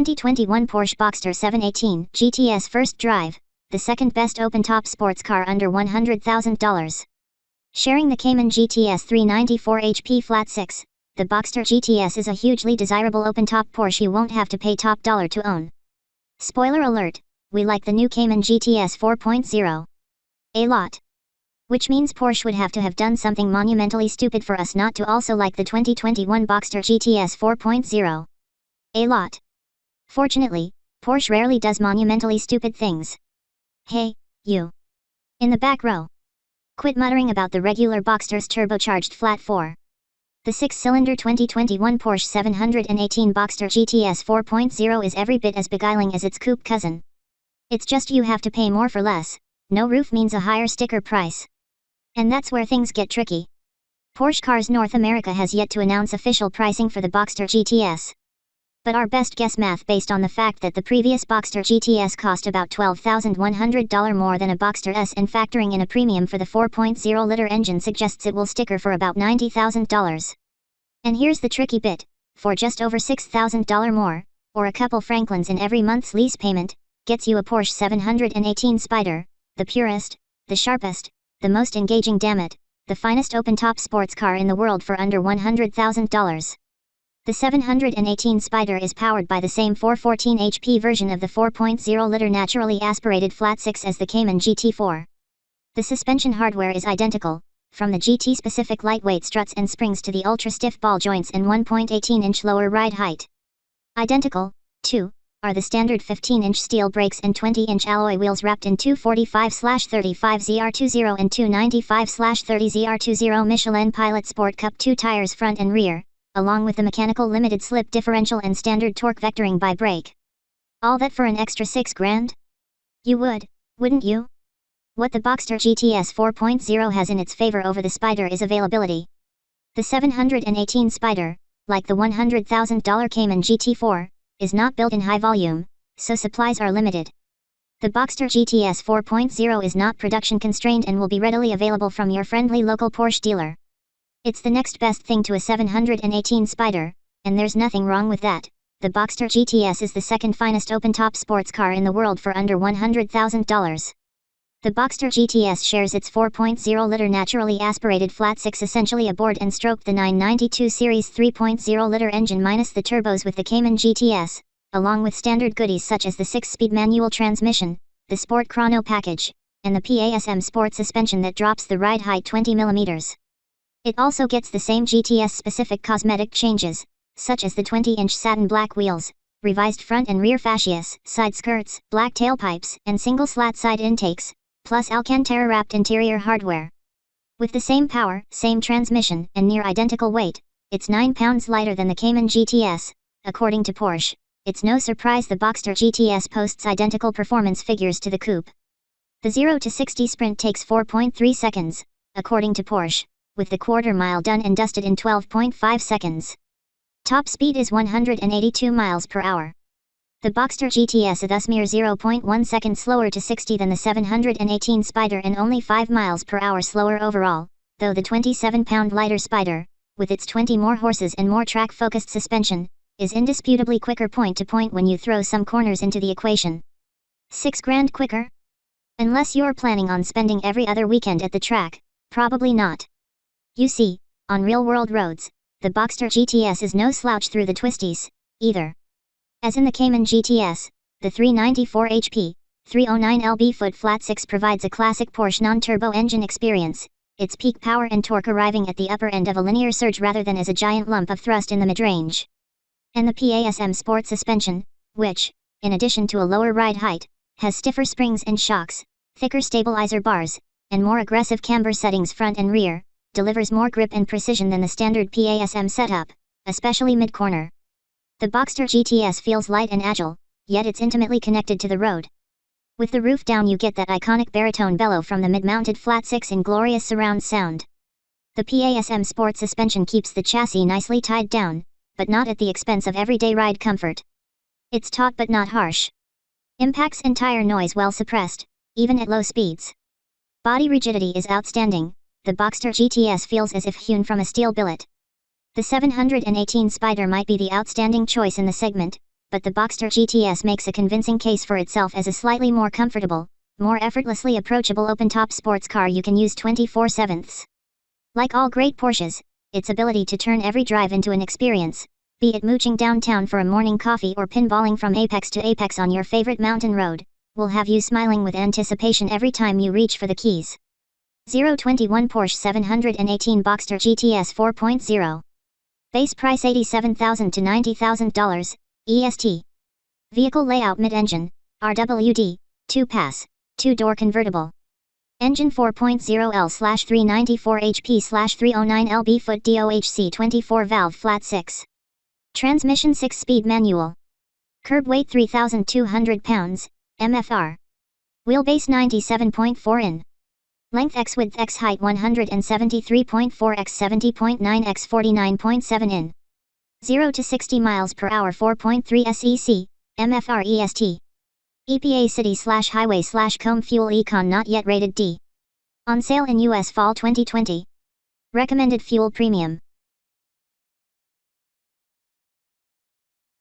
2021 Porsche Boxster 718 GTS First Drive, the second best open-top sports car under $100,000. Sharing the Cayman GTS 394 HP Flat 6, the Boxster GTS is a hugely desirable open-top Porsche you won't have to pay top dollar to own. Spoiler alert, we like the new Cayman GTS 4.0 a lot. Which means Porsche would have to have done something monumentally stupid for us not to also like the 2021 Boxster GTS 4.0 a lot. Fortunately, Porsche rarely does monumentally stupid things. Hey, you. In the back row. Quit muttering about the regular Boxster's turbocharged flat 4. The 6-cylinder 2021 Porsche 718 Boxster GTS 4.0 is every bit as beguiling as its coupe cousin. It's just you have to pay more for less. No roof means a higher sticker price. And that's where things get tricky. Porsche Cars North America has yet to announce official pricing for the Boxster GTS. But our best guess math based on the fact that the previous Boxster GTS cost about $12,100 more than a Boxster S and factoring in a premium for the 4.0-liter engine suggests it will sticker for about $90,000. And here's the tricky bit, for just over $6,000 more, or a couple Franklins in every month's lease payment, gets you a Porsche 718 Spider, the purest, the sharpest, the most engaging dammit, the finest open-top sports car in the world for under $100,000. The 718 Spider is powered by the same 414 HP version of the 4.0-liter naturally aspirated flat 6 as the Cayman GT4. The suspension hardware is identical, from the GT-specific lightweight struts and springs to the ultra-stiff ball joints and 1.18-inch lower ride height. Identical, too, are the standard 15-inch steel brakes and 20-inch alloy wheels wrapped in 245/35 ZR20 and 295/30 ZR20 Michelin Pilot Sport Cup 2 tires front and rear, along with the mechanical limited slip differential and standard torque vectoring by brake. All that for an extra $6,000? You would, wouldn't you? What the Boxster GTS 4.0 has in its favor over the Spider is availability. The 718 Spider, like the $100,000 Cayman GT4, is not built in high volume, so supplies are limited. The Boxster GTS 4.0 is not production constrained and will be readily available from your friendly local Porsche dealer. It's the next best thing to a 718 Spider, and there's nothing wrong with that. The Boxster GTS is the second finest open-top sports car in the world for under $100,000. The Boxster GTS shares its 4.0-liter naturally aspirated flat 6 essentially aboard and stroked the 992 series 3.0-liter engine minus the turbos with the Cayman GTS, along with standard goodies such as the 6-speed manual transmission, the Sport Chrono package, and the PASM Sport suspension that drops the ride height 20 mm. It also gets the same GTS-specific cosmetic changes, such as the 20-inch satin black wheels, revised front and rear fascias, side skirts, black tailpipes, and single slat side intakes, plus Alcantara-wrapped interior hardware. With the same power, same transmission, and near identical weight, it's 9 pounds lighter than the Cayman GTS, according to Porsche. It's no surprise the Boxster GTS posts identical performance figures to the coupe. The 0 to 60 sprint takes 4.3 seconds, according to Porsche, with the quarter-mile done and dusted in 12.5 seconds. Top speed is 182 miles per hour. The Boxster GTS is thus mere 0.1 seconds slower to 60 than the 718 Spider and only 5 miles per hour slower overall, though the 27-pound lighter Spider, with its 20 more horses and more track-focused suspension, is indisputably quicker point-to-point when you throw some corners into the equation. $6,000 quicker? Unless you're planning on spending every other weekend at the track, probably not. You see, on real-world roads, the Boxster GTS is no slouch through the twisties, either. As in the Cayman GTS, the 394 HP, 309 lb-foot flat 6 provides a classic Porsche non-turbo engine experience, its peak power and torque arriving at the upper end of a linear surge rather than as a giant lump of thrust in the mid-range. And the PASM Sport suspension, which, in addition to a lower ride height, has stiffer springs and shocks, thicker stabilizer bars, and more aggressive camber settings front and rear, delivers more grip and precision than the standard PASM setup, especially mid-corner. The Boxster GTS feels light and agile, yet it's intimately connected to the road. With the roof down you get that iconic baritone bellow from the mid-mounted flat 6 in glorious surround sound. The PASM Sport suspension keeps the chassis nicely tied down, but not at the expense of everyday ride comfort. It's taut but not harsh. Impacts and tire noise well suppressed, even at low speeds. Body rigidity is outstanding. The Boxster GTS feels as if hewn from a steel billet. The 718 Spider might be the outstanding choice in the segment, but the Boxster GTS makes a convincing case for itself as a slightly more comfortable, more effortlessly approachable open-top sports car you can use 24/7. Like all great Porsches, its ability to turn every drive into an experience, be it mooching downtown for a morning coffee or pinballing from apex to apex on your favorite mountain road, will have you smiling with anticipation every time you reach for the keys. 021 Porsche 718 Boxster GTS 4.0. Base price $87,000 to $90,000, EST. Vehicle layout mid-engine, RWD, 2-pass, 2-door convertible. Engine 4.0L/394 HP/309 lb foot DOHC 24-valve flat 6. Transmission 6-speed manual. Curb weight 3,200 pounds, MFR. Wheelbase 97.4 in. Length x width x height 173.4 x 70.9 x 49.7 in. 0 to 60 miles per hour 4.3 SEC, MFR EST. EPA city/highway/comb fuel econ not yet rated D. On sale in US fall 2020. Recommended fuel premium.